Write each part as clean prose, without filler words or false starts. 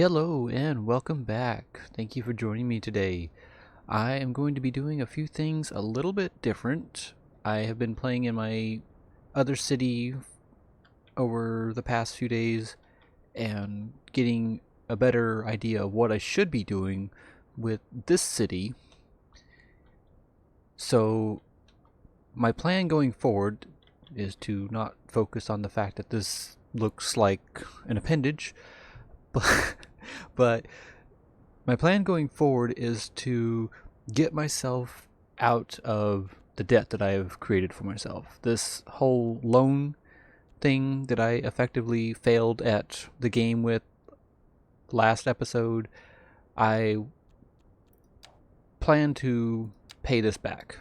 Hello and welcome back. Thank you for joining me today. I am going to be doing a few things a little bit different. I have been playing in my other city over the past few days and getting a better idea of what I should be doing with this city. So my plan going forward is to not focus on the fact that this looks like an appendage, but but my plan going forward is to get myself out of the debt that I have created for myself. This whole loan thing that I effectively failed at the game with last episode, I plan to pay this back.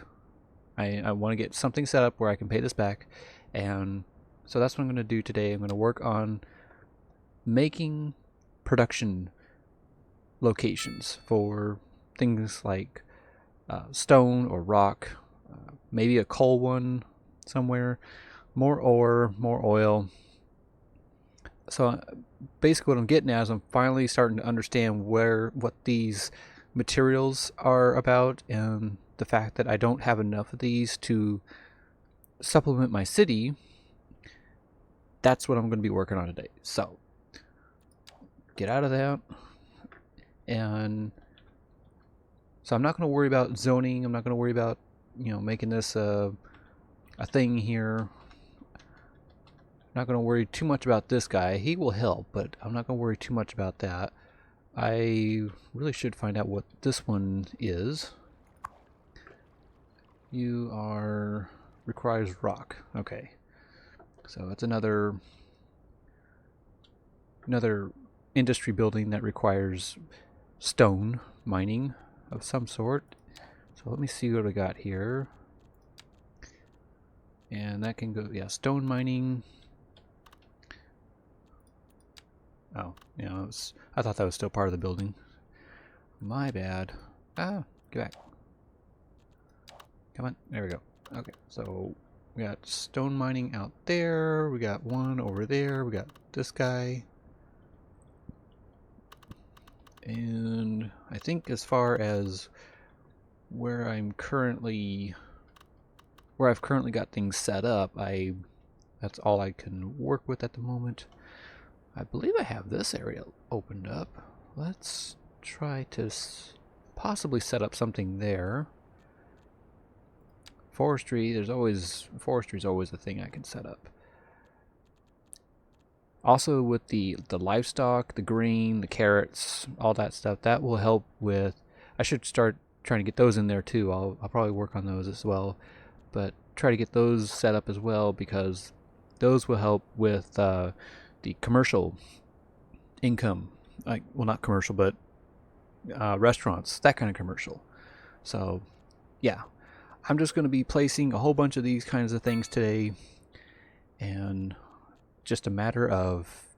I want to get something set up where I can pay this back, and so that's what I'm going to do today. I'm going to work on making production locations for things like stone or rock, maybe a coal one somewhere, more ore, more oil. So basically what I'm getting at is I'm finally starting to understand what these materials are about, and the fact that I don't have enough of these to supplement my city. That's what I'm going to be working on today. So get out of that. And so I'm not going to worry about zoning. I'm not going to worry about, making this a thing here. I'm not going to worry too much about this guy. He will help, but I'm not going to worry too much about that. I really should find out what this one is. Requires rock. Okay. So it's another industry building that requires stone mining of some sort. So let me see what I got here. And that can go, yeah, stone mining. Oh, I thought that was still part of the building. My bad. Get back. Come on, there we go. Okay, so we got stone mining out there. We got one over there. We got this guy. And I think as far as where I've currently got things set up, that's all I can work with at the moment. I believe I have this area opened up. Let's try to possibly set up something there. Forestry is always a thing I can set up. Also with the livestock, the grain, the carrots, all that stuff, that will help with. I should start trying to get those in there too. I'll probably work on those as well, but try to get those set up as well, because those will help with the commercial income. Well, not commercial, but restaurants, that kind of commercial. So yeah, I'm just going to be placing a whole bunch of these kinds of things today, and just a matter of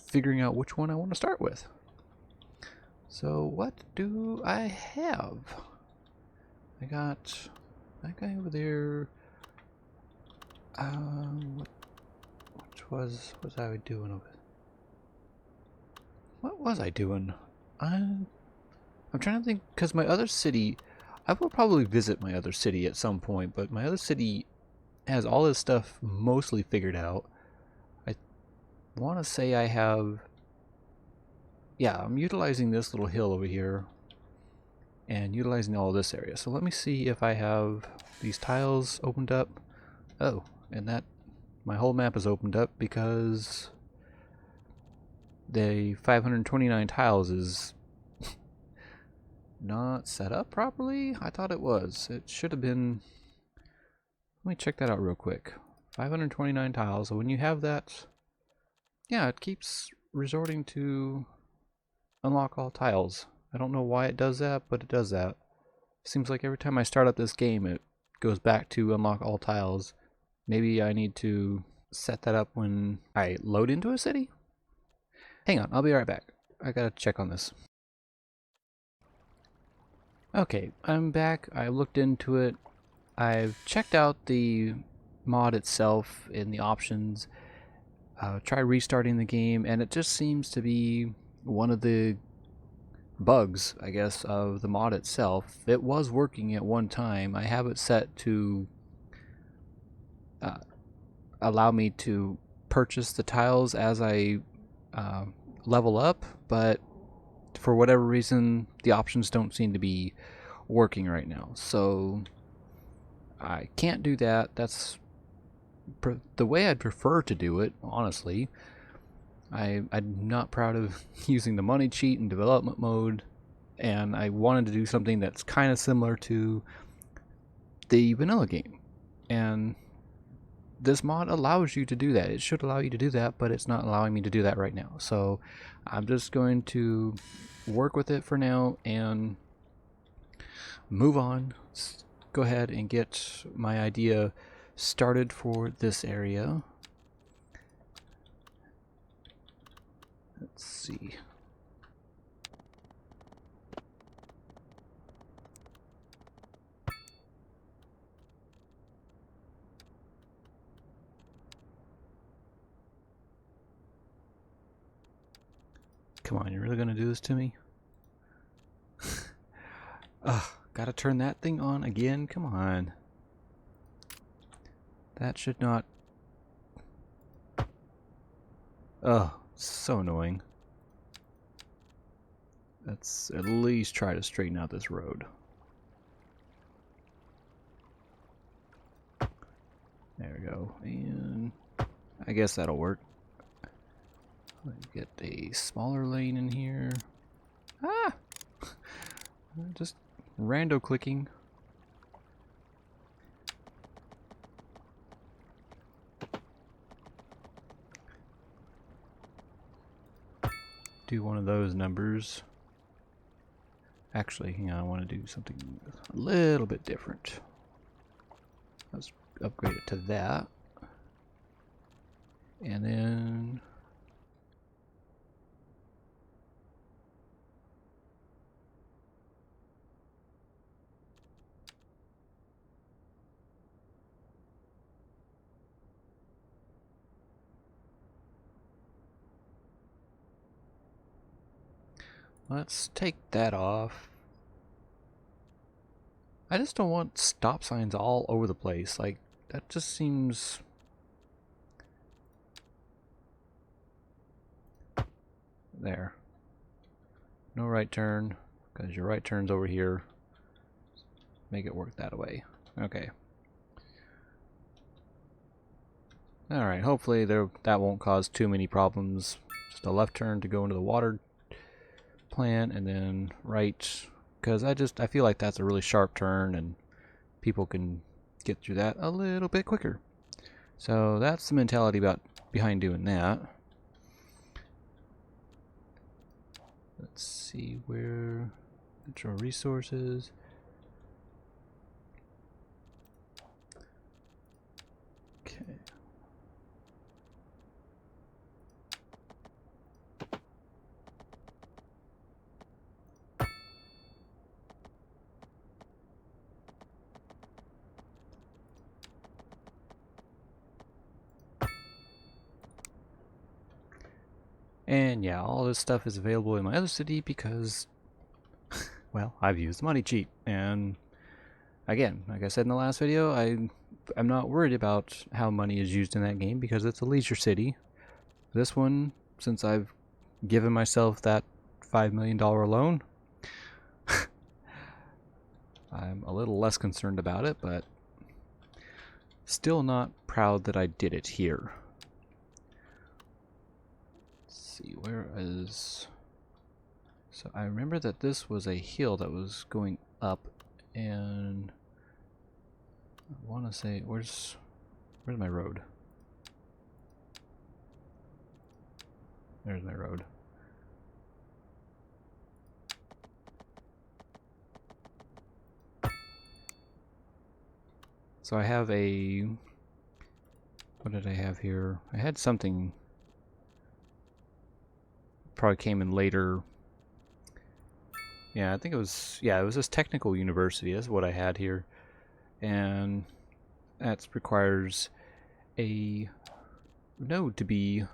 figuring out which one I want to start with. So what do I have? I got that guy over there. What was I doing over there? What was I doing? I'm trying to think, because my other city, I will probably visit my other city at some point, but my other city has all this stuff mostly figured out. I want to say I have. Yeah, I'm utilizing this little hill over here and utilizing all of this area. So let me see if I have these tiles opened up. Oh, and that my whole map is opened up because the 529 tiles is not set up properly. I thought it was. It should have been. Let me check that out real quick. 529 tiles. So when you have that, yeah, it keeps resorting to unlock all tiles. I don't know why it does that, but it does that. Seems like every time I start up this game, it goes back to unlock all tiles. Maybe I need to set that up when I load into a city? Hang on, I'll be right back. I gotta check on this. Okay, I'm back. I looked into it. I've checked out the mod itself in the options. Try restarting the game, and it just seems to be one of the bugs, I guess, of the mod itself. It was working at one time. I have it set to allow me to purchase the tiles as I level up, but for whatever reason the options don't seem to be working right now, so I can't do that. That's the way I'd prefer to do it, honestly. I'm not proud of using the money cheat in development mode, and I wanted to do something that's kind of similar to the vanilla game, and this mod allows you to do that. It should allow you to do that, but it's not allowing me to do that right now. So I'm just going to work with it for now and move on. Let's go ahead and get my idea started for this area. Let's see. Come on, you're really gonna do this to me? Ugh, gotta turn that thing on again? Come on. That should not... Ugh, so annoying. Let's at least try to straighten out this road. There we go, and I guess that'll work. Let's get a smaller lane in here. Ah! Just rando clicking. Do one of those numbers. Actually, hang on, I want to do something a little bit different. Let's upgrade it to that. And then... let's take that off. I just don't want stop signs all over the place. Like, that just seems... There. No right turn, because your right turn's over here. Make it work that way. Okay. Alright, hopefully that won't cause too many problems. Just a left turn to go into the water plant, and then right, because I feel like that's a really sharp turn and people can get through that a little bit quicker. So that's the mentality behind doing that. Let's see where natural resources. Okay. And yeah, all this stuff is available in my other city because, well, I've used the money cheat. And again, like I said in the last video, I'm not worried about how money is used in that game because it's a leisure city. This one, since I've given myself that $5 million loan, I'm a little less concerned about it, but still not proud that I did it here. See, where is... So I remember that this was a hill that was going up, and I want to say, where's my road? There's my road. So I have a... What did I have here? I had something... Probably came in later. Yeah, I think it was... Yeah, it was this technical university. That's what I had here. And that requires a node to be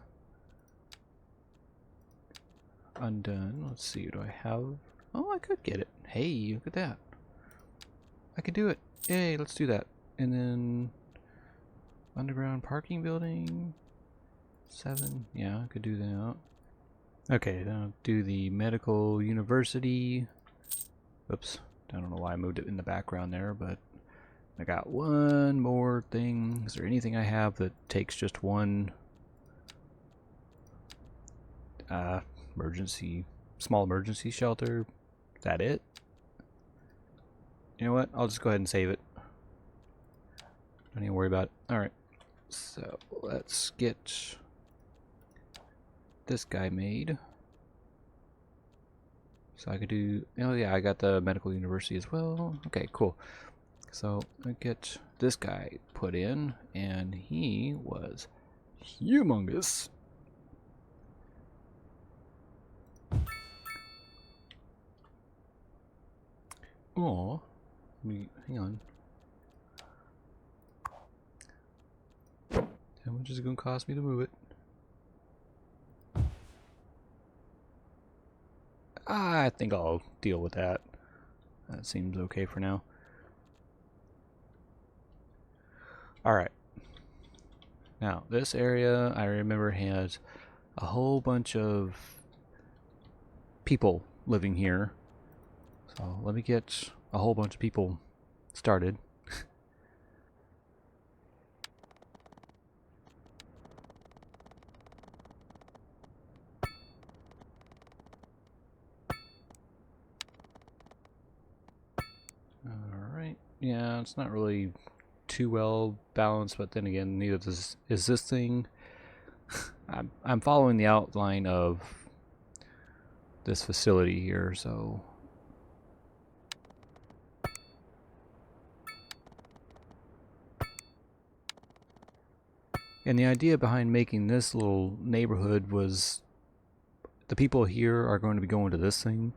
undone. Let's see, do I have... Oh, I could get it. Hey, look at that. I could do it. Yay, let's do that. And then underground parking building 7. Yeah, I could do that. Okay, then I'll do the medical university. Oops, I don't know why I moved it in the background there, but I got one more thing. Is there anything I have that takes just one small emergency shelter? Is that it? You know what? I'll just go ahead and save it. Don't even worry about it. Alright, so let's get this guy made. So I could do... Oh yeah, I got the medical university as well. Okay, cool. So I get this guy put in, and he was humongous. Oh, hang on. How much is it going to cost me to move it? I think I'll deal with that. That seems okay for now. Alright. Now, this area, I remember, has a whole bunch of people living here. So let me get a whole bunch of people started. Alright. Yeah, it's not really too well balanced, but then again, neither is this thing. I'm following the outline of this facility here, so and the idea behind making this little neighborhood was the people here are going to be going to this thing.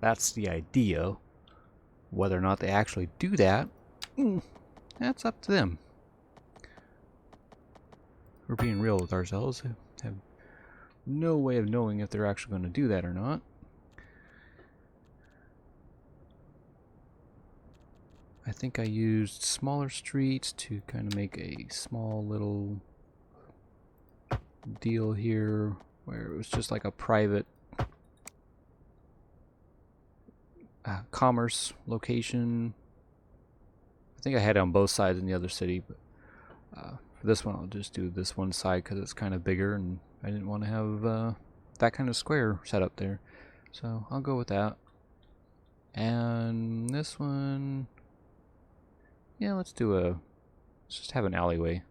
That's the idea. Whether or not they actually do that, that's up to them. We're being real with ourselves. Have no way of knowing if they're actually going to do that or not. I think I used smaller streets to kind of make a small little deal here where it was just like a private commerce location. I think I had it on both sides in the other city, but for this one I'll just do this one side because it's kind of bigger and I didn't want to have that kind of square set up there, so I'll go with that. And this one, yeah, let's just have an alleyway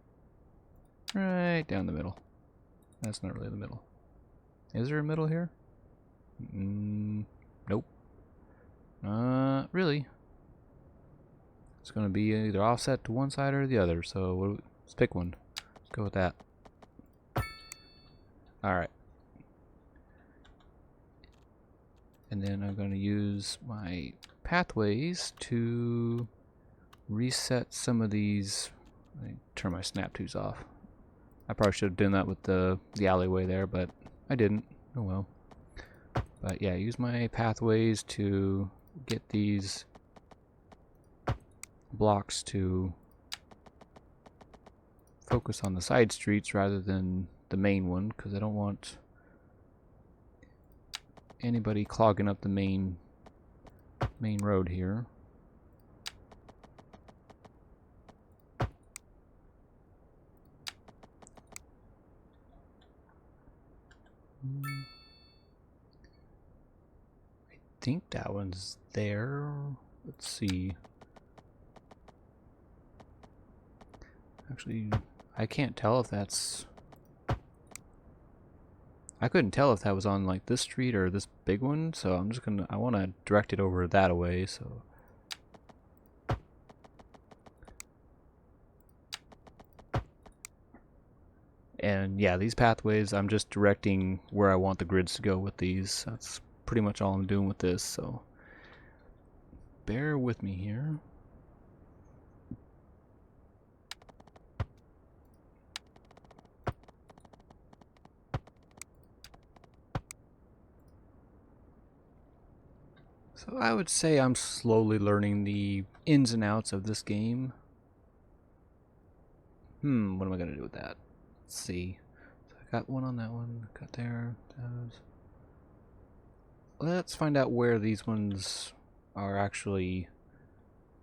right down the middle. That's not really the middle. Is there a middle here? Nope. Really. It's going to be either offset to one side or the other, so let's pick one. Let's go with that. Alright. And then I'm going to use my pathways to reset some of these. Let me turn my snap twos off. I probably should have done that with the alleyway there, but I didn't. Oh well. But yeah, use my pathways to get these blocks to focus on the side streets rather than the main one, because I don't want anybody clogging up the main road here. I think that one's there. Let's see. Actually, I can't tell if that's... I couldn't tell if that was on like this street or this big one, so I'm just gonna... I want to direct it over that away, so... And yeah, these pathways, I'm just directing where I want the grids to go with these. That's pretty much all I'm doing with this, so... Bear with me here. So I would say I'm slowly learning the ins and outs of this game. What am I going to do with that? Let's see. So I got one on that one, got there. Those. Let's find out where these ones are actually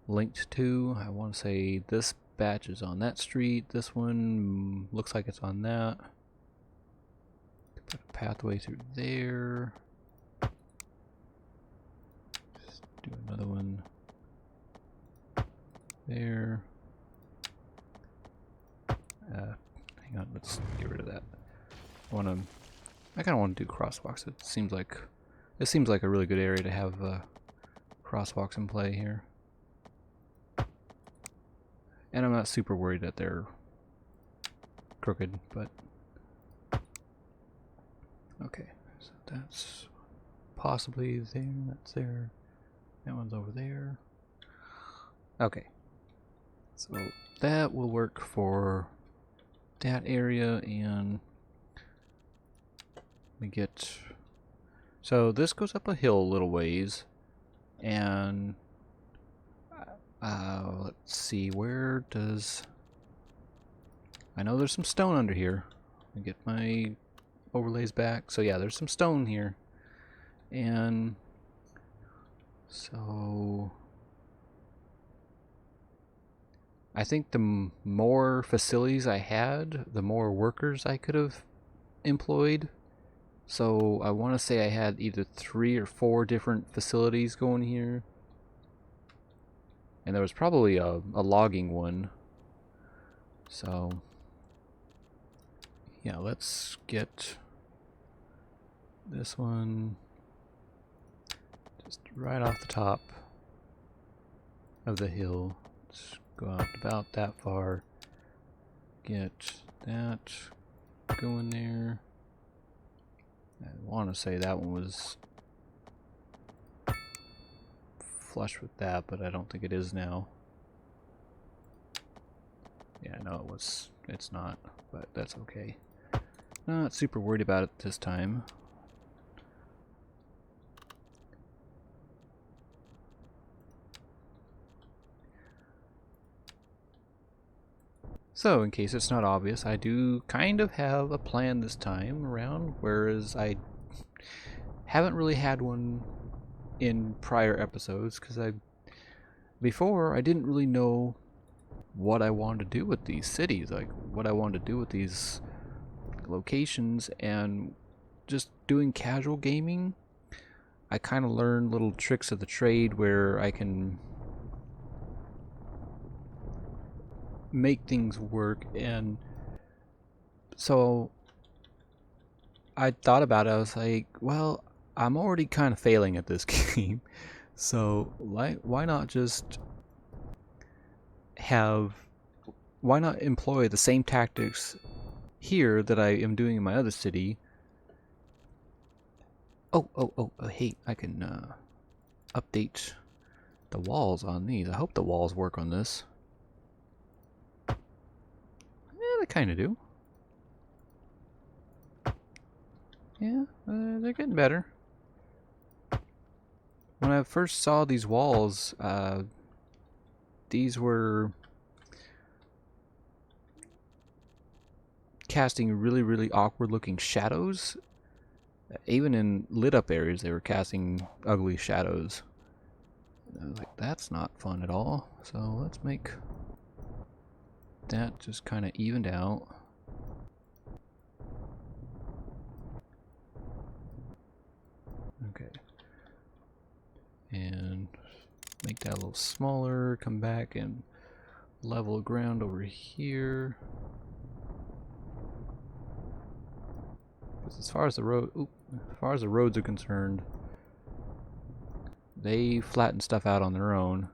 linked to. I want to say this batch is on that street. This one looks like it's on that. Put a pathway through there. Just do another one there. Hang on, let's get rid of that. I kind of want to do crosswalks. It seems like a really good area to have crosswalks in play here. And I'm not super worried that they're crooked, but okay. So that's possibly there. That's there. That one's over there. Okay. So that will work for that area, and we get. So this goes up a hill a little ways, and let's see, where does... I know there's some stone under here. Let me get my overlays back. So yeah, there's some stone here. And so I think the more facilities I had, the more workers I could have employed. So I want to say I had either 3 or 4 different facilities going here. And there was probably a logging one. So yeah, let's get this one just right off the top of the hill. Let's go out about that far. Get that going there. I want to say that one was flush with that, but I don't think it is now. Yeah, no, it was. It's not, but that's okay. Not super worried about it this time. So, in case it's not obvious, I do kind of have a plan this time around, whereas I haven't really had one in prior episodes, because before I didn't really know what I wanted to do with these cities, like what I wanted to do with these locations, and just doing casual gaming, I kind of learned little tricks of the trade where I can make things work. And so I thought about it. I was like, well, I'm already kind of failing at this game, so why not just why not employ the same tactics here that I am doing in my other city? Oh, hey, I can update the walls on these. I hope the walls work on this. Yeah, they kind of do. Yeah, they're getting better. When I first saw these walls, these were casting really, really awkward looking shadows. Even in lit up areas, they were casting ugly shadows. I was like, that's not fun at all. So let's make that just kind of evened out. Okay. And make that a little smaller. Come back and level ground over here. Because as far as the roads are concerned, they flatten stuff out on their own,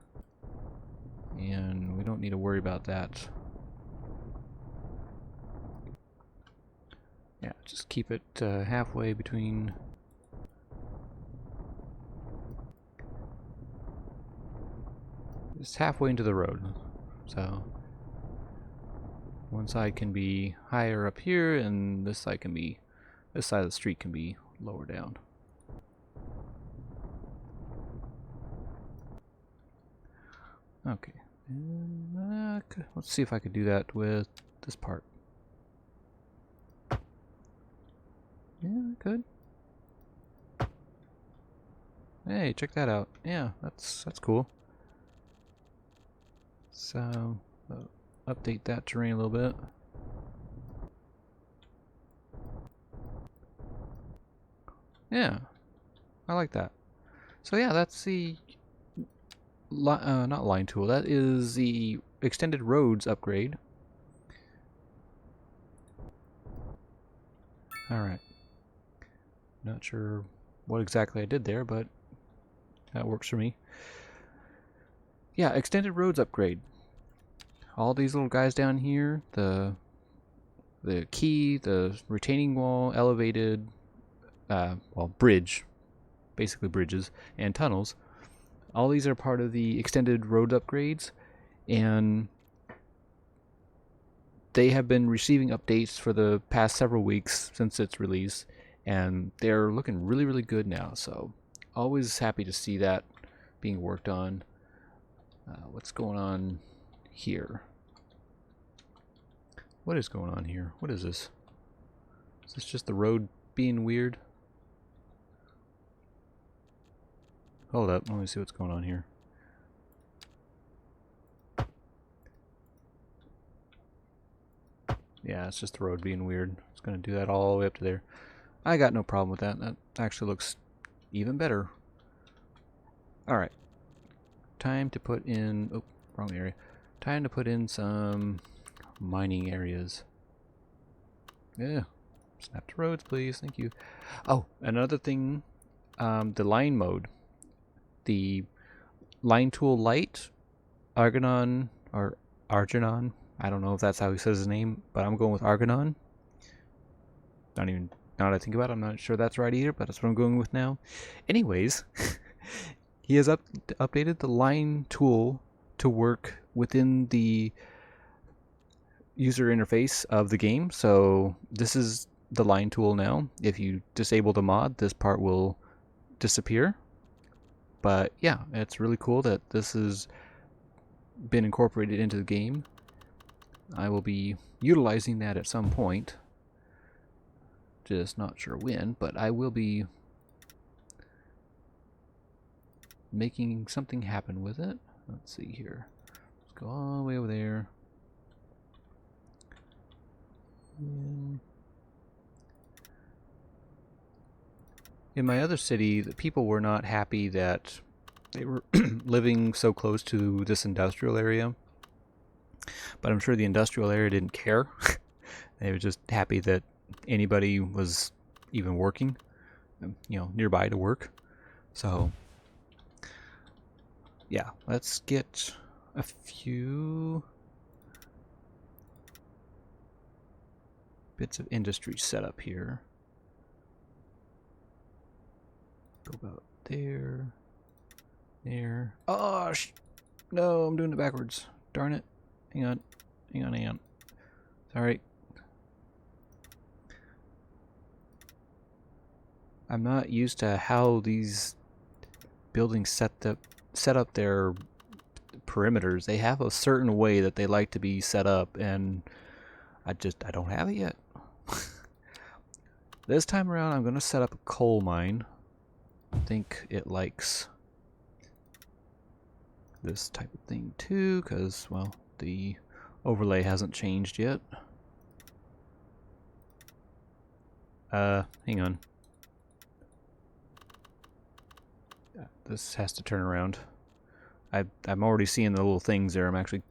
and we don't need to worry about that. Yeah, just keep it halfway between. Just halfway into the road. So one side can be higher up here, and this side of the street can be lower down. Okay. Let's see if I could do that with this part. Yeah, I could. Hey, check that out. Yeah, that's cool. So, update that terrain a little bit. Yeah, I like that. So yeah, that's the not line tool. That is the extended roads upgrade. All right. Not sure what exactly I did there, but that works for me. Yeah, extended roads upgrade. All these little guys down here, the quay, the retaining wall, elevated, well, bridge, basically bridges, and tunnels. All these are part of the extended road upgrades, and they have been receiving updates for the past several weeks since its release, and they're looking really, really good now. So, always happy to see that being worked on. What's going on here? What is going on here? What is this? Is this just the road being weird? Hold up, let me see what's going on here. Yeah, it's just the road being weird. It's going to do that all the way up to there. I got no problem with that. That actually looks even better. Alright. Time to put in... Oh, wrong area. Time to put in some mining areas. Yeah. Snap to roads, please. Thank you. Oh, another thing. The line mode. The line tool light, Argonon, or Argonon. I don't know if that's how he says his name, but I'm going with Argonon. Not even, now that I think about it, I'm not sure that's right either, but that's what I'm going with now. Anyways, he has updated the line tool to work within the user interface of the game. So this is the line tool now. If you disable the mod, this part will disappear. But yeah, it's really cool that this has been incorporated into the game. I will be utilizing that at some point. Just not sure when, but I will be making something happen with it. Let's see here. Let's go all the way over there. In my other city, the people were not happy that they were living so close to this industrial area. But I'm sure the industrial area didn't care. They were just happy that anybody was even working, nearby to work. So, yeah, let's get a few bits of industry set up here. Go about there. There. Oh, no, I'm doing it backwards. Darn it. Hang on. Sorry. I'm not used to how these buildings set up their perimeters. They have a certain way that they like to be set up, and I don't have it yet. This time around, I'm going to set up a coal mine. I think it likes this type of thing too, because, well, the overlay hasn't changed yet. Hang on. This has to turn around. I'm already seeing the little things there. I'm actually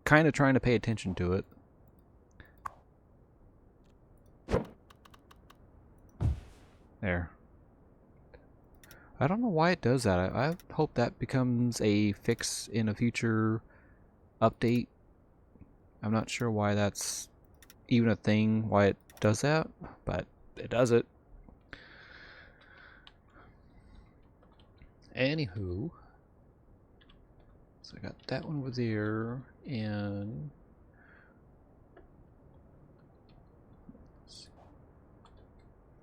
kind of trying to pay attention to it. There. I don't know why it does that. I hope that becomes a fix in a future update. I'm not sure why that's even a thing, why it does that, but it does it. Anywho, so I got that one over there, and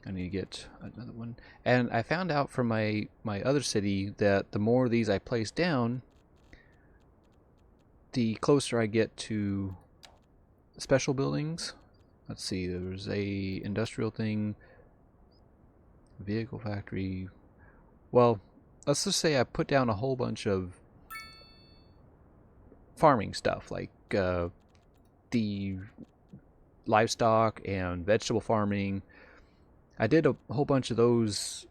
I need to get another one. And I found out from my other city that the more of these I place down, the closer I get to special buildings, let's see, there's a industrial thing, vehicle factory. Well, let's just say I put down a whole bunch of farming stuff, like the livestock and vegetable farming. I did a whole bunch of those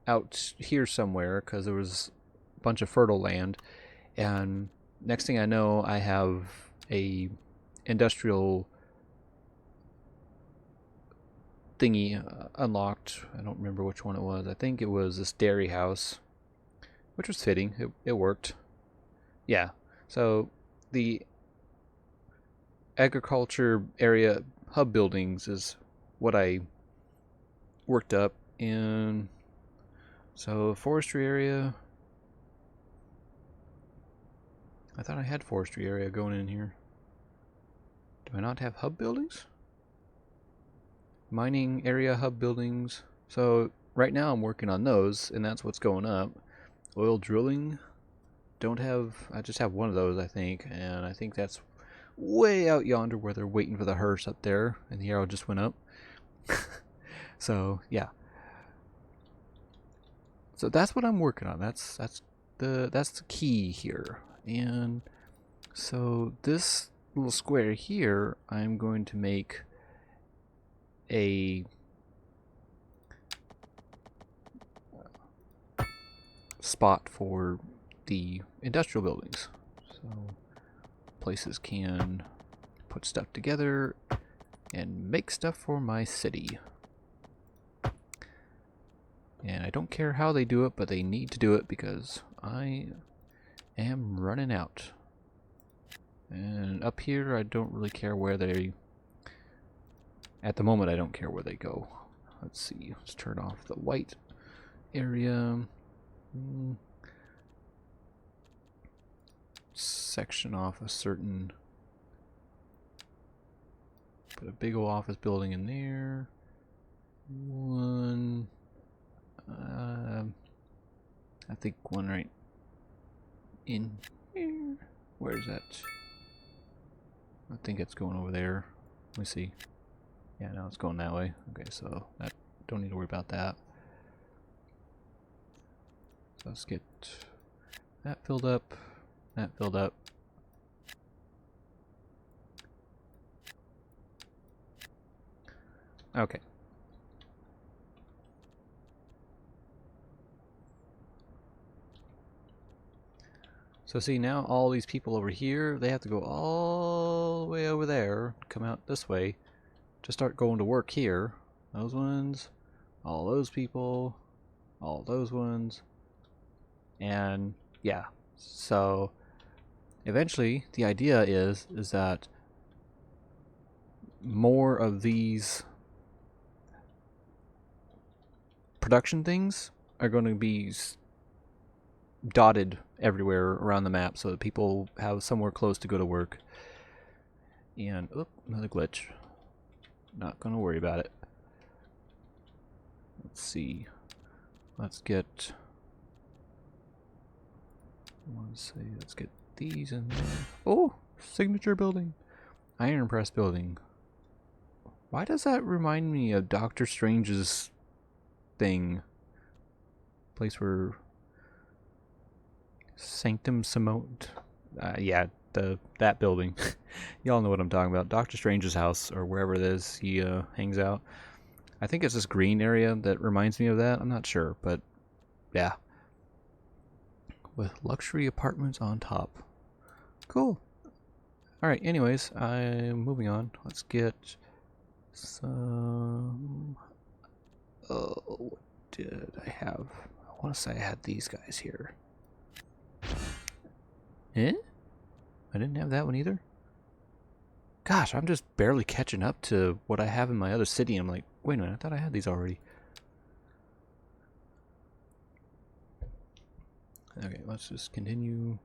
out here somewhere because there was a bunch of fertile land, and next thing I know, I have a industrial thingy unlocked. I don't remember which one it was. I think it was this dairy house, which was fitting. It worked. Yeah. So the agriculture area hub buildings is what I worked up in. So forestry area. I thought I had forestry area going in here. Do I not have hub buildings? Mining area hub buildings. So right now I'm working on those, and that's what's going up. Oil drilling. Don't have. I just have one of those, I think, and I think that's way out yonder where they're waiting for the hearse up there, and the arrow just went up. So yeah. So that's what I'm working on. That's the key here. And so this little square here, I'm going to make a spot for the industrial buildings. So places can put stuff together and make stuff for my city. And I don't care how they do it, but they need to do it because I am running out. And up here, I don't really care where they... At the moment, I don't care where they go. Let's see. Let's turn off the white area. Section off a certain... Put a big old office building in there. One... I think one right in here. Where's that? I think it's going over there. Let me see. Yeah, no, it's going that way. Okay, so that don't need to worry about that. So let's get that filled up. That filled up. Okay. So see, now all these people over here, they have to go all the way over there, come out this way, to start going to work here. Those ones, all those people, all those ones, and yeah. So eventually, the idea is that more of these production things are going to be dotted everywhere around the map so that people have somewhere close to go to work. And oop, another glitch. Not gonna worry about it. Let's see. Let's get let's get these in there. Oh, signature building. Iron press building. Why does that remind me of Doctor Strange's thing? Place where Sanctum Simone. Yeah, that building. Y'all know what I'm talking about. Doctor Strange's house, or wherever it is he hangs out. I think it's this green area that reminds me of that. I'm not sure, but yeah. With luxury apartments on top. Cool. Alright, anyways, I'm moving on. Let's get some... what did I have? I want to say I had these guys here. Eh? I didn't have that one either? Gosh, I'm just barely catching up to what I have in my other city. I'm like, wait a minute, I thought I had these already. Okay, let's just continue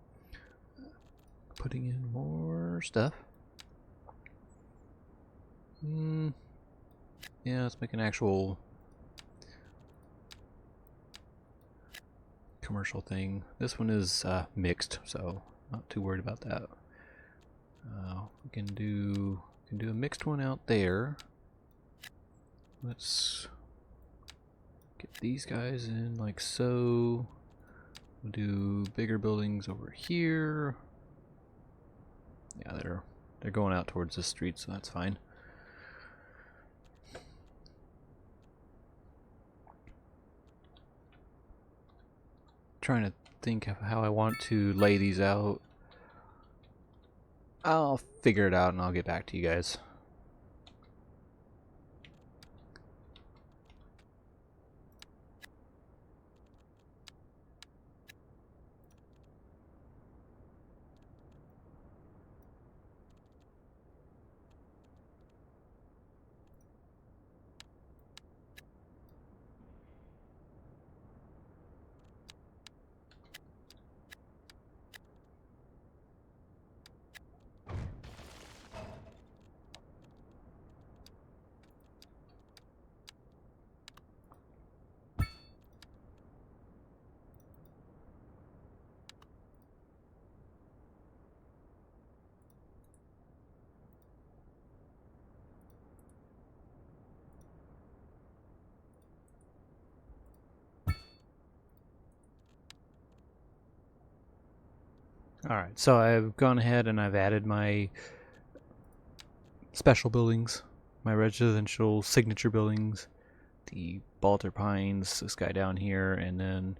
putting in more stuff. Yeah, let's make an actual commercial thing. This one is mixed, so Not too worried about that. We can do a mixed one out there. Let's get these guys in like so. We'll do bigger buildings over here. Yeah, they're going out towards the street, so that's fine. Trying to think of how I want to lay these out. I'll figure it out and I'll get back to you guys. Alright, so I've gone ahead and I've added my special buildings, my residential signature buildings, the Balter Pines, this guy down here, and then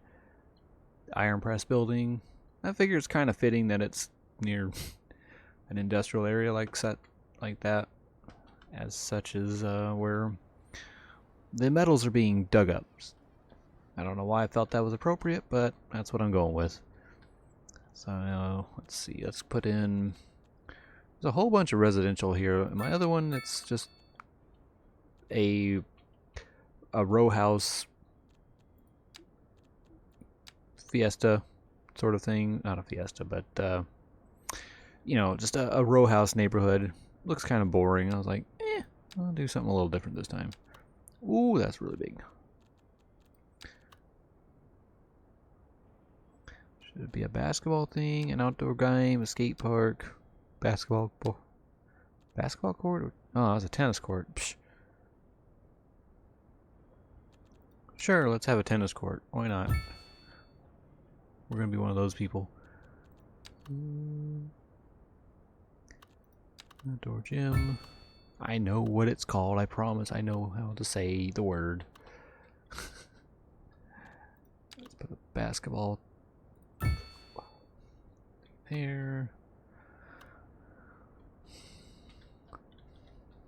the Iron Press building. I figure it's kind of fitting that it's near an industrial area like that, as such as where the metals are being dug up. I don't know why I felt that was appropriate, but that's what I'm going with. So let's see, let's put in, there's a whole bunch of residential here. My other one, it's just a row house fiesta sort of thing. Not a fiesta, but you know, just a row house neighborhood. Looks kind of boring. I was like, I'll do something a little different this time. Ooh, that's really big. Should it be a basketball thing, an outdoor game, a skate park, basketball court? Oh, it's a tennis court. Psh. Sure, let's have a tennis court. Why not? We're gonna be one of those people. Outdoor gym. I know what it's called. I promise. I know how to say the word. Let's put a basketball there.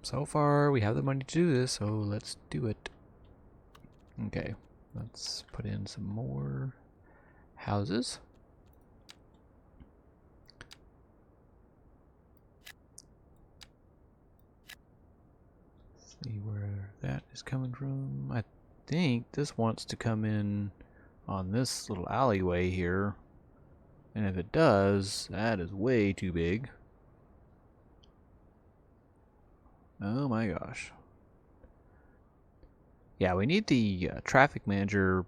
So far, we have the money to do this, so let's do it. Okay, let's put in some more houses. See where that is coming from. I think this wants to come in on this little alleyway here. And if it does, that is way too big. Oh my gosh. Yeah, we need the traffic manager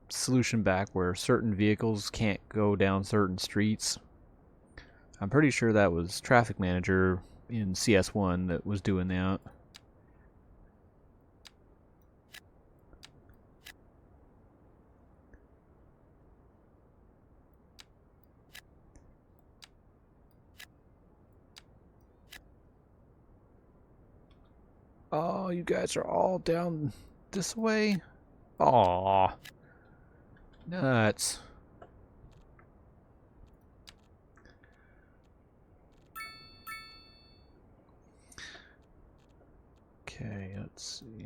solution back where certain vehicles can't go down certain streets. I'm pretty sure that was traffic manager in CS1 that was doing that. Oh, you guys are all down this way? Aw. Nuts. Okay, let's see.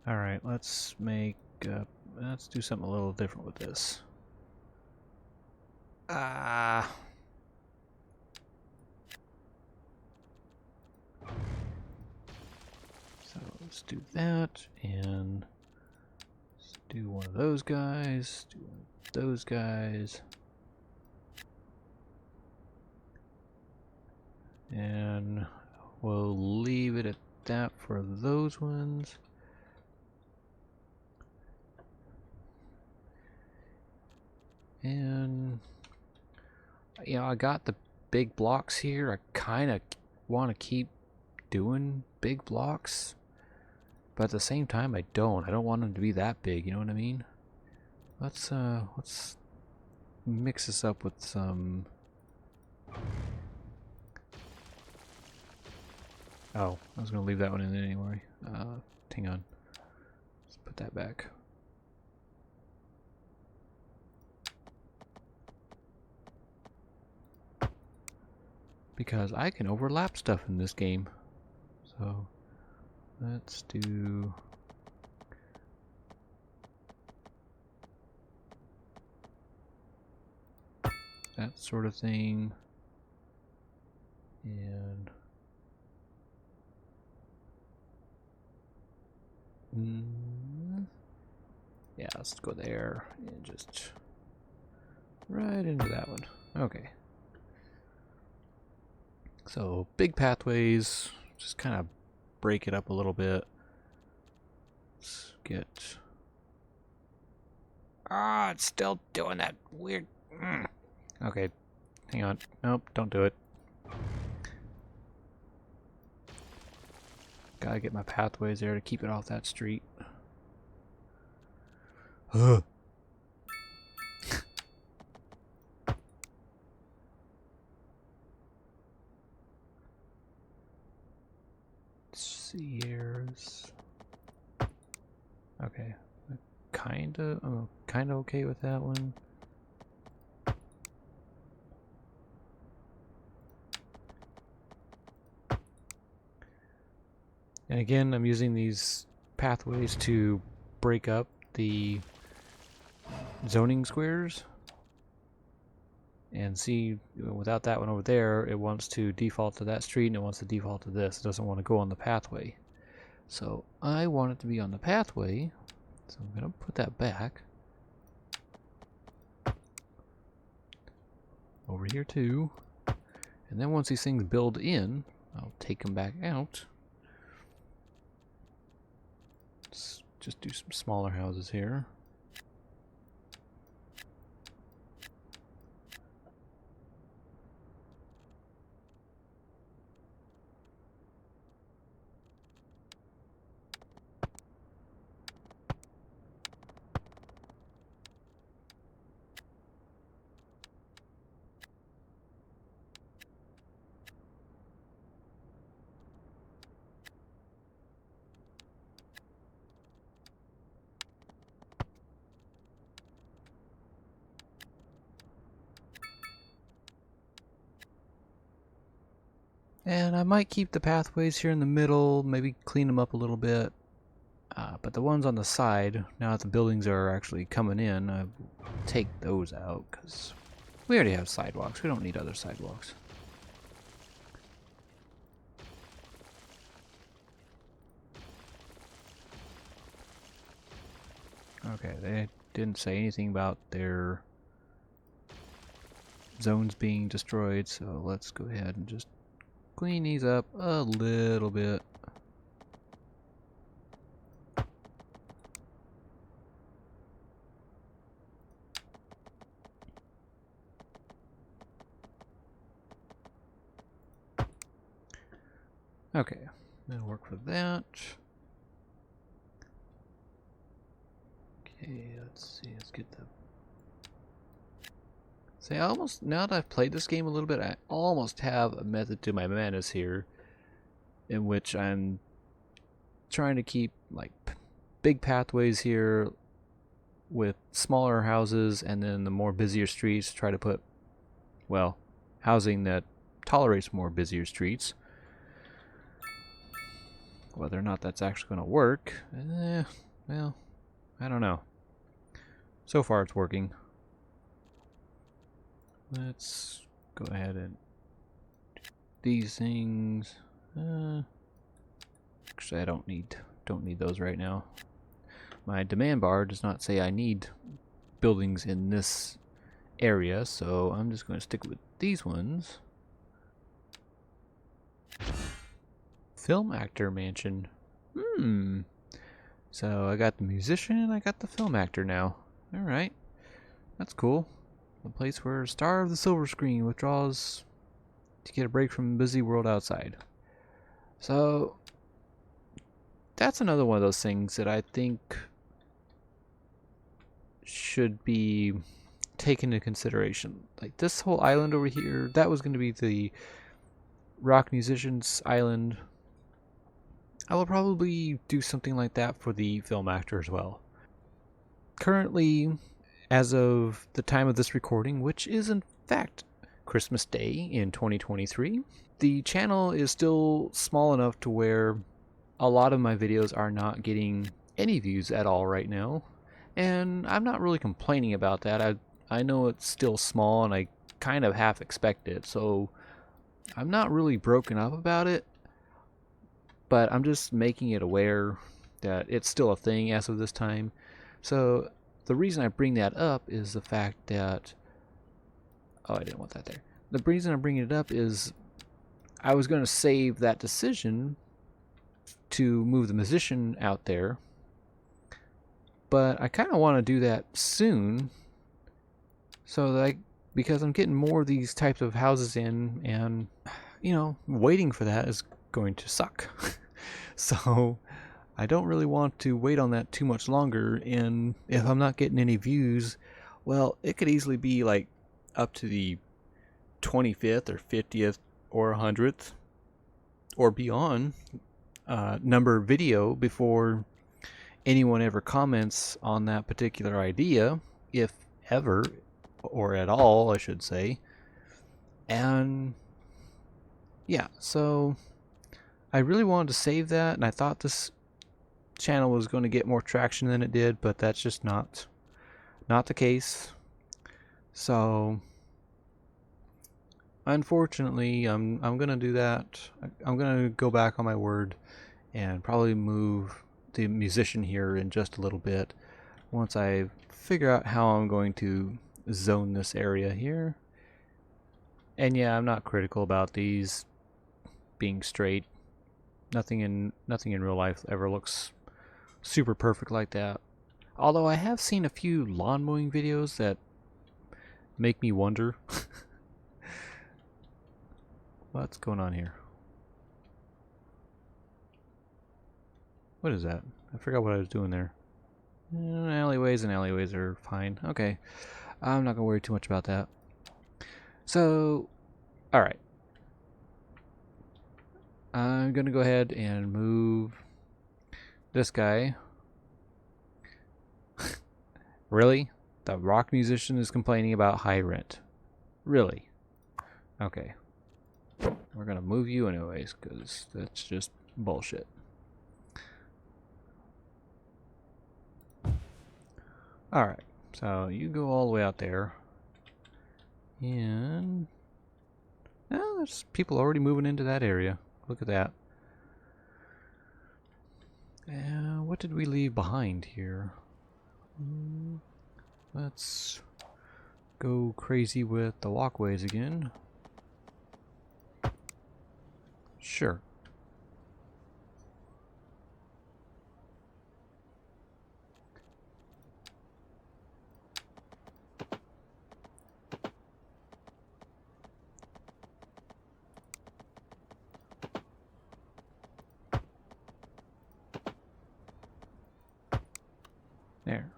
Alright, let's do something a little different with this. So let's do that, and let's do one of those guys, do one of those guys, and we'll leave it at that for those ones. And you know, I got the big blocks here. I kind of want to keep doing big blocks, but at the same time I don't want them to be that big, you know what I mean? Let's mix this up with some. Oh, I was gonna leave that one in anyway. Hang on. Let's put that back. Because I can overlap stuff in this game. So let's do that sort of thing. And yeah, let's go there and just right into that one. Okay. So big pathways, just kind of break it up a little bit. Let's get. Ah, it's still doing that weird. Okay, hang on. Nope, don't do it. Gotta get my pathways there to keep it off that street. Ugh. Here's okay. I'm kinda okay with that one. And again, I'm using these pathways to break up the zoning squares. And see, without that one over there, it wants to default to that street and it wants to default to this. It doesn't want to go on the pathway. So I want it to be on the pathway. So I'm going to put that back. Over here too. And then once these things build in, I'll take them back out. Let's just do some smaller houses here. And I might keep the pathways here in the middle, maybe clean them up a little bit. But the ones on the side, now that the buildings are actually coming in, I take those out because we already have sidewalks. We don't need other sidewalks. Okay, they didn't say anything about their zones being destroyed, so let's go ahead and just clean these up a little bit. Okay, that'll work for that. Okay, let's see, let's get the... See, I almost, now that I've played this game a little bit, I almost have a method to my madness here in which I'm trying to keep like big pathways here with smaller houses, and then the more busier streets try to put, well, housing that tolerates more busier streets. Whether or not that's actually going to work, well, I don't know. So far it's working. Let's go ahead and do these things. Actually, I don't need those right now. My demand bar does not say I need buildings in this area, so I'm just going to stick with these ones Film actor mansion. So I got the musician and I got the film actor now. Alright. That's cool. The place where star of the silver screen withdraws to get a break from the busy world outside. So that's another one of those things that I think should be taken into consideration. Like this whole island over here, that was going to be the rock musician's island. I will probably do something like that for the film actor as well. Currently, as of the time of this recording, which is in fact Christmas Day in 2023, the channel is still small enough to where a lot of my videos are not getting any views at all right now. And I'm not really complaining about that. I know it's still small and I kind of half expect it, so I'm not really broken up about it. But I'm just making it aware that it's still a thing as of this time. So the reason I bring that up is the fact that... Oh, I didn't want that there. The reason I'm bringing it up is I was going to save that decision to move the musician out there. But I kind of want to do that soon. So that because I'm getting more of these types of houses in, and, you know, waiting for that is going to suck. So I don't really want to wait on that too much longer, and if I'm not getting any views, well, it could easily be like up to the 25th or 50th or 100th or beyond number video before anyone ever comments on that particular idea, if ever, or at all, I should say. And yeah, so I really wanted to save that, and I thought this channel was going to get more traction than it did, but that's just not the case. So unfortunately, I'm gonna do that. I'm gonna go back on my word and probably move the musician here in just a little bit once I figure out how I'm going to zone this area here. And yeah, I'm not critical about these being straight. Nothing in real life ever looks super perfect like that. Although I have seen a few lawn mowing videos that make me wonder what's going on here. What is that? I forgot what I was doing there. Alleyways and alleyways are fine. Okay. I'm not going to worry too much about that. So, alright. I'm going to go ahead and move this guy. Really? The rock musician is complaining about high rent. Really? Okay. We're going to move you anyways, because that's just bullshit. Alright, so you go all the way out there. And... oh, there's people already moving into that area. Look at that. What did we leave behind here? Let's go crazy with the walkways again. Sure. There.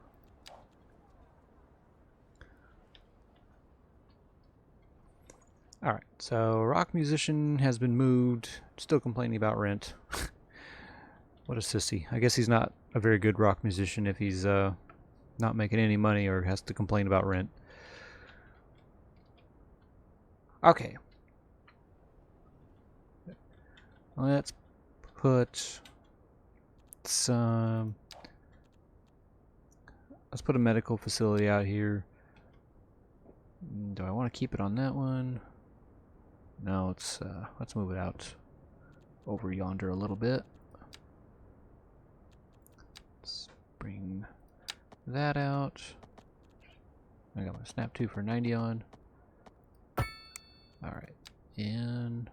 Alright, so rock musician has been moved, still complaining about rent. What a sissy. I guess he's not a very good rock musician if he's not making any money or has to complain about rent. Okay. Let's put some... let's put a medical facility out here. Do I want to keep it on that one? No, let's move it out over yonder a little bit. Let's bring that out. I got my snap 2 for 90 on. Alright, and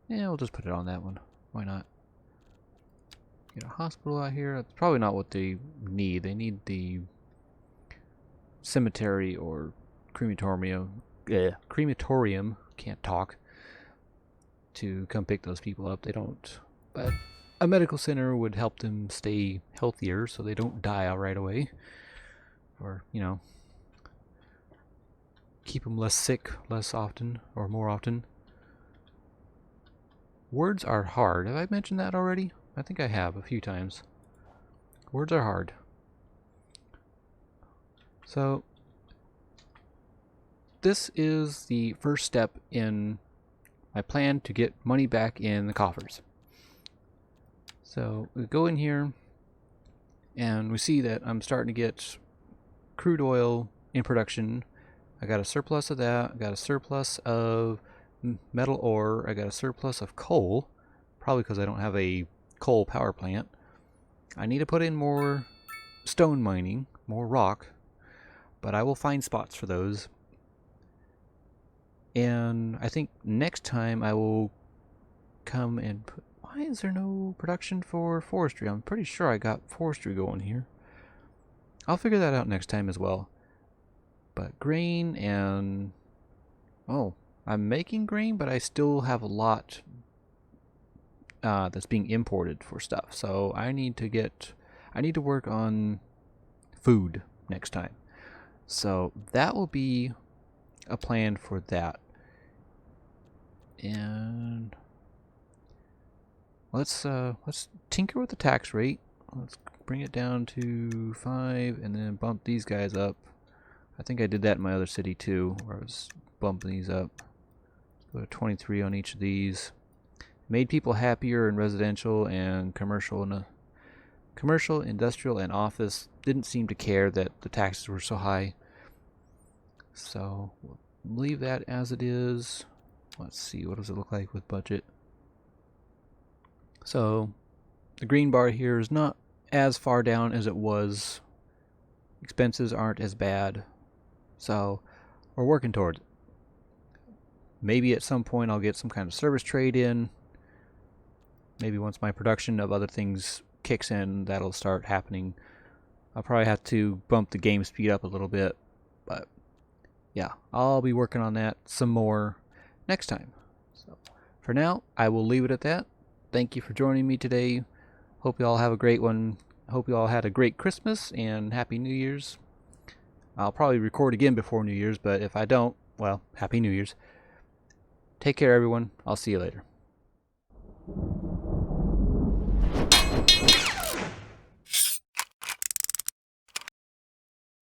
yeah, we'll just put it on that one. Why not? Get a hospital out here. That's probably not what they need. They need the cemetery or crematorium. Crematorium. Can't talk. To come pick those people up. They don't. But a medical center would help them stay healthier so they don't die out right away. Or, you know, keep them less sick less often or more often. Words are hard. Have I mentioned that already? I think I have a few times. Words are hard. So, this is the first step in my plan to get money back in the coffers. So, we go in here and we see that I'm starting to get crude oil in production. I got a surplus of that. I got a surplus of metal ore. I got a surplus of coal, probably because I don't have a coal power plant. I need to put in more stone mining, more rock, but I will find spots for those. And I think next time I will come and put... Why is there no production for forestry? I'm pretty sure I got forestry going here. I'll figure that out next time as well. But grain and... Oh, I'm making grain, but I still have a lot that's being imported for stuff. So I need to work on food next time. So that will be a plan for that. And let's tinker with the tax rate. Let's bring it down to 5 and then bump these guys up. I think I did that in my other city too, where I was bumping these up. Go to 23 on each of these. Made people happier in residential and commercial, industrial, and office. Didn't seem to care that the taxes were so high. So we'll leave that as it is. Let's see, what does it look like with budget? So the green bar here is not as far down as it was. Expenses aren't as bad. So we're working towards it. Maybe at some point I'll get some kind of service trade in. Maybe once my production of other things kicks in, that'll start happening. I'll probably have to bump the game speed up a little bit. But yeah, I'll be working on that some more next time. So for now, I will leave it at that. Thank you for joining me today. Hope you all have a great one. Hope you all had a great Christmas and Happy New Year's. I'll probably record again before New Year's, but if I don't, well, Happy New Year's. Take care, everyone. I'll see you later.